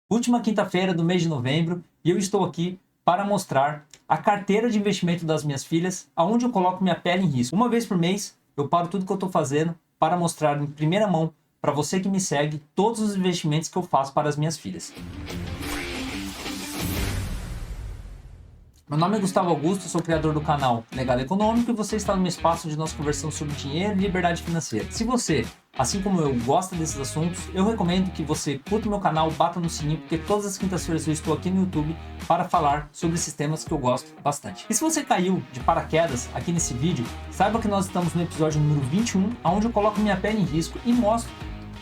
Última quinta-feira do mês de novembro e eu estou aqui para mostrar a carteira de investimento das minhas filhas, aonde eu coloco minha pele em risco. Uma vez por mês, eu paro tudo que eu estou fazendo para mostrar em primeira mão para você que me segue todos os investimentos que eu faço para as minhas filhas. Meu nome é Gustavo Augusto, sou criador do canal Legado Econômico e você está no meu espaço onde nós conversamos sobre dinheiro e liberdade financeira. Se você, assim como eu, gosta desses assuntos, eu recomendo que você curta o meu canal, bata no sininho, porque todas as quintas-feiras eu estou aqui no YouTube para falar sobre esses temas que eu gosto bastante. E se você caiu de paraquedas aqui nesse vídeo, saiba que nós estamos no episódio número 21, onde eu coloco minha pele em risco e mostro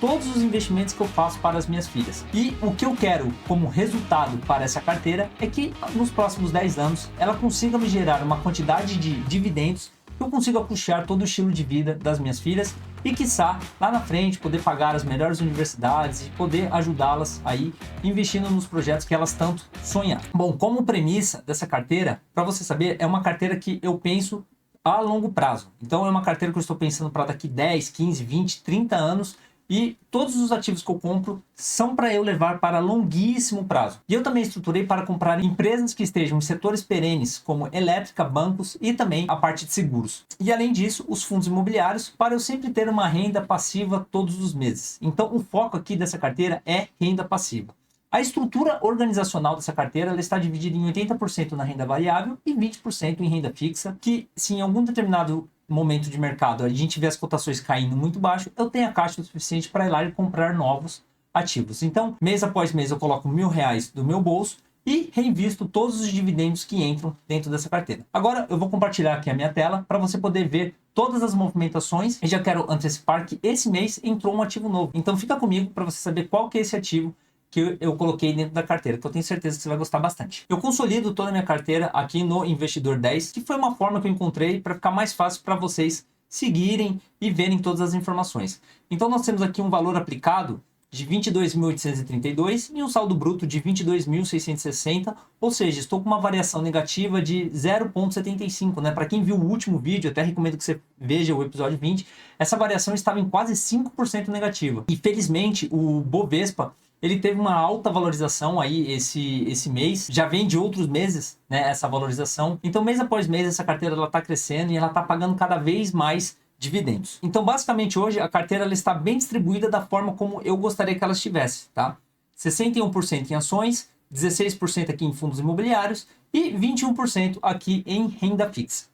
todos os investimentos que eu faço para as minhas filhas. E o que eu quero como resultado para essa carteira é que nos próximos 10 anos ela consiga me gerar uma quantidade de dividendos que eu consiga puxar todo o estilo de vida das minhas filhas e, quiçá, lá na frente poder pagar as melhores universidades e poder ajudá-las aí investindo nos projetos que elas tanto sonham. Bom, como premissa dessa carteira, para você saber, é uma carteira que eu penso a longo prazo. Então é uma carteira que eu estou pensando para daqui 10, 15, 20, 30 anos. E todos os ativos que eu compro são para eu levar para longuíssimo prazo. E eu também estruturei para comprar empresas que estejam em setores perenes, como elétrica, bancos e também a parte de seguros. E além disso, os fundos imobiliários, para eu sempre ter uma renda passiva todos os meses. Então o foco aqui dessa carteira é renda passiva. A estrutura organizacional dessa carteira ela está dividida em 80% na renda variável e 20% em renda fixa, que se em algum determinado momento de mercado a gente vê as cotações caindo muito baixo, eu tenho a caixa o suficiente para ir lá e comprar novos ativos. Então, mês após mês eu coloco R$1.000 do meu bolso e reinvisto todos os dividendos que entram dentro dessa carteira. Agora eu vou compartilhar aqui a minha tela para você poder ver todas as movimentações e já quero antecipar que esse mês entrou um ativo novo. Então fica comigo para você saber qual que é esse ativo que eu coloquei dentro da carteira, que eu tenho certeza que você vai gostar bastante. Eu consolido toda a minha carteira aqui no Investidor 10, que foi uma forma que eu encontrei para ficar mais fácil para vocês seguirem e verem todas as informações. Então nós temos aqui um valor aplicado de 22.832 e um saldo bruto de 22.660, ou seja, estou com uma variação negativa de 0,75, né? Para quem viu o último vídeo, até recomendo que você veja o episódio 20, essa variação estava em quase 5% negativa. E felizmente o Bovespa ele teve uma alta valorização aí esse mês, já vem de outros meses, né, essa valorização. Então, mês após mês, essa carteira está crescendo e ela está pagando cada vez mais dividendos. Então, basicamente, hoje, a carteira ela está bem distribuída da forma como eu gostaria que ela estivesse, tá? 61% em ações, 16% aqui em fundos imobiliários e 21% aqui em renda fixa.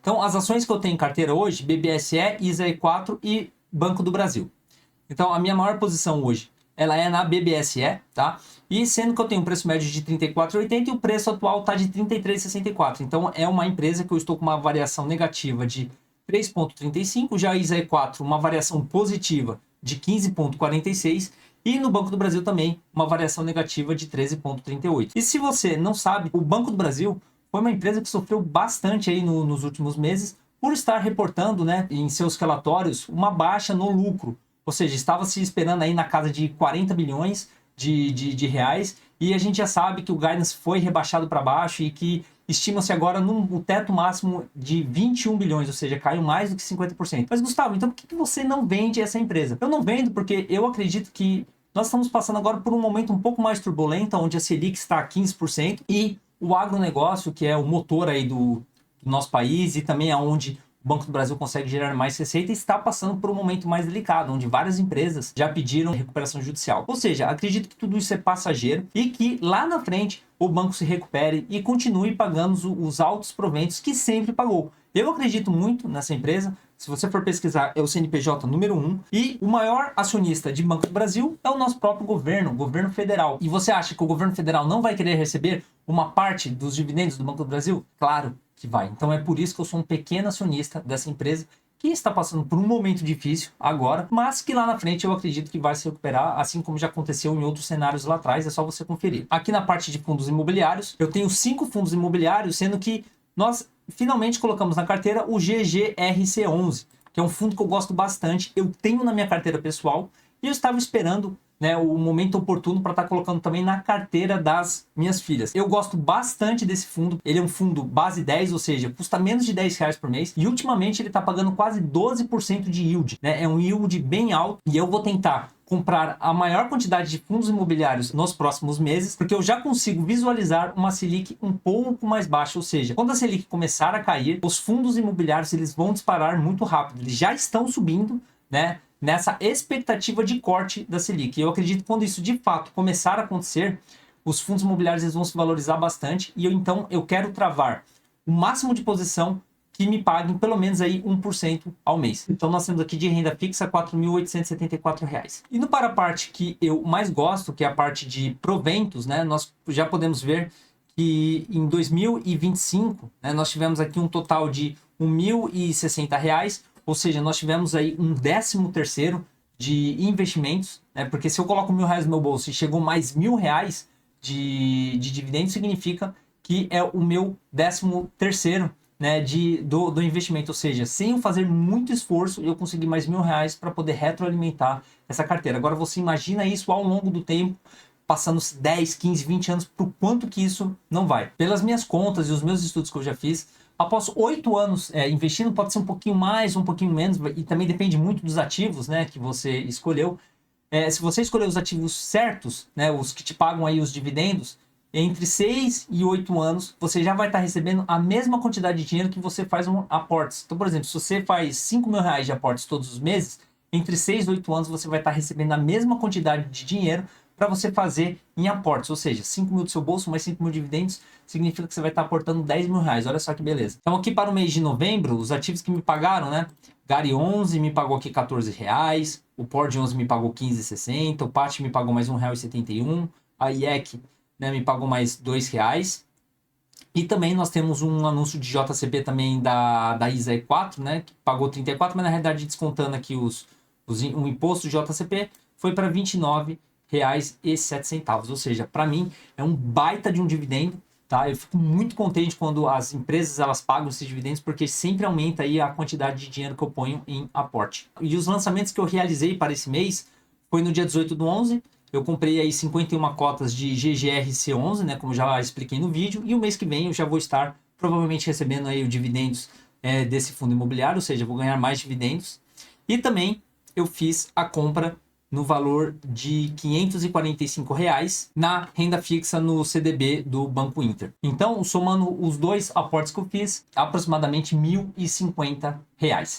Então, as ações que eu tenho em carteira hoje, BBSE, ISA-E4 e Banco do Brasil. Então, a minha maior posição hoje, ela é na BBSE, tá? E sendo que eu tenho um preço médio de R$ 34,80 e o preço atual está de R$ 33,64. Então, é uma empresa que eu estou com uma variação negativa de 3,35. Já a ISA-E4, uma variação positiva de 15,46. E no Banco do Brasil também, uma variação negativa de 13,38. E se você não sabe, o Banco do Brasil foi uma empresa que sofreu bastante aí nos últimos meses por estar reportando, né, em seus relatórios uma baixa no lucro. Ou seja, estava se esperando aí na casa de 40 bilhões de reais e a gente já sabe que o guidance foi rebaixado para baixo e que estima-se agora no teto máximo de 21 bilhões, ou seja, caiu mais do que 50%. Mas Gustavo, então por que você não vende essa empresa? Eu não vendo porque eu acredito que nós estamos passando agora por um momento um pouco mais turbulento, onde a Selic está a 15% e o agronegócio, que é o motor aí do nosso país e também aonde o Banco do Brasil consegue gerar mais receita, está passando por um momento mais delicado, onde várias empresas já pediram recuperação judicial. Ou seja, acredito que tudo isso é passageiro e que lá na frente o banco se recupere e continue pagando os altos proventos que sempre pagou. Eu acredito muito nessa empresa. Se você for pesquisar, é o CNPJ número 1 e o maior acionista de Banco do Brasil é o nosso próprio governo, o governo federal. E você acha que o governo federal não vai querer receber uma parte dos dividendos do Banco do Brasil? Claro que vai. Então é por isso que eu sou um pequeno acionista dessa empresa que está passando por um momento difícil agora, mas que lá na frente eu acredito que vai se recuperar, assim como já aconteceu em outros cenários lá atrás, é só você conferir. Aqui na parte de fundos imobiliários, eu tenho 5 fundos imobiliários, sendo que nós finalmente colocamos na carteira o GGRC11, que é um fundo que eu gosto bastante, eu tenho na minha carteira pessoal e eu estava esperando, né, o momento oportuno para estar colocando também na carteira das minhas filhas. Eu gosto bastante desse fundo, ele é um fundo base 10, ou seja, custa menos de R$10 por mês e ultimamente ele está pagando quase 12% de yield, né? É um yield bem alto e eu vou tentar comprar a maior quantidade de fundos imobiliários nos próximos meses, porque eu já consigo visualizar uma Selic um pouco mais baixa, ou seja, quando a Selic começar a cair, os fundos imobiliários eles vão disparar muito rápido, eles já estão subindo, né, nessa expectativa de corte da Selic. Eu acredito que quando isso de fato começar a acontecer, os fundos imobiliários eles vão se valorizar bastante e então eu quero travar o máximo de posição que me paguem pelo menos aí 1% ao mês. Então nós temos aqui de renda fixa R$ 4.874. E no para a parte que eu mais gosto, que é a parte de proventos, né, nós já podemos ver que em 2025, né, nós tivemos aqui um total de R$ 1.060, ou seja, nós tivemos aí um 13º de investimentos, né, porque se eu coloco R$ 1.000 no meu bolso e chegou mais R$ 1.000 de dividendos, significa que é o meu 13º, né, do investimento, ou seja, sem eu fazer muito esforço, eu consegui mais R$ 1.000 para poder retroalimentar essa carteira. Agora você imagina isso ao longo do tempo, passando 10, 15, 20 anos, por quanto que isso não vai. Pelas minhas contas e os meus estudos que eu já fiz, após 8 anos investindo, pode ser um pouquinho mais, um pouquinho menos, e também depende muito dos ativos, né, que você escolheu. Se você escolher os ativos certos, né, os que te pagam aí os dividendos, entre 6 e 8 anos, você já vai estar recebendo a mesma quantidade de dinheiro que você faz aportes. Então, por exemplo, se você faz R$ 5.000 de aportes todos os meses, entre 6 e 8 anos você vai estar recebendo a mesma quantidade de dinheiro para você fazer em aportes. Ou seja, 5 mil do seu bolso mais 5 mil dividendos significa que você vai estar aportando R$ 10.000. Olha só que beleza. Então, aqui para o mês de novembro, os ativos que me pagaram, né? Gari 11 me pagou aqui R$ 14, o Pord 11 me pagou R$ 15,60, o Pat me pagou mais R$1,71, a IEC, né, me pagou mais R$ 2. E também nós temos um anúncio de JCP também da ISA E4, né, que pagou 34, mas na realidade descontando aqui o imposto de JCP foi para R$ 29,07. Ou seja, para mim é um baita de um dividendo. Tá? Eu fico muito contente quando as empresas elas pagam esses dividendos, porque sempre aumenta aí a quantidade de dinheiro que eu ponho em aporte. E os lançamentos que eu realizei para esse mês foi no dia 18/11. Eu comprei aí 51 cotas de GGRC11, né, como já expliquei no vídeo, e o mês que vem eu já vou estar provavelmente recebendo aí os dividendos desse fundo imobiliário, ou seja, vou ganhar mais dividendos. E também eu fiz a compra no valor de R$ 545 na renda fixa no CDB do Banco Inter. Então, somando os dois aportes que eu fiz, aproximadamente R$ 1.050.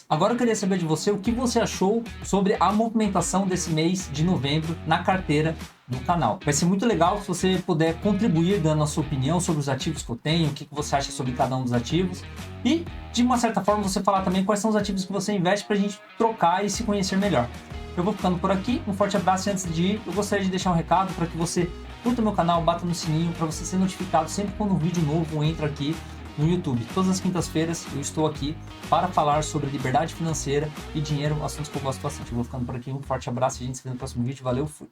Agora eu queria saber de você o que você achou sobre a movimentação desse mês de novembro na carteira do canal. Vai ser muito legal se você puder contribuir dando a sua opinião sobre os ativos que eu tenho, o que você acha sobre cada um dos ativos e, de uma certa forma, você falar também quais são os ativos que você investe para a gente trocar e se conhecer melhor. Eu vou ficando por aqui, um forte abraço e antes de ir, eu gostaria de deixar um recado para que você curta meu canal, bata no sininho para você ser notificado sempre quando um vídeo novo entra aqui no YouTube. Todas as quintas-feiras eu estou aqui para falar sobre liberdade financeira e dinheiro, assuntos que eu gosto bastante. Eu vou ficando por aqui, um forte abraço e a gente se vê no próximo vídeo. Valeu, fui!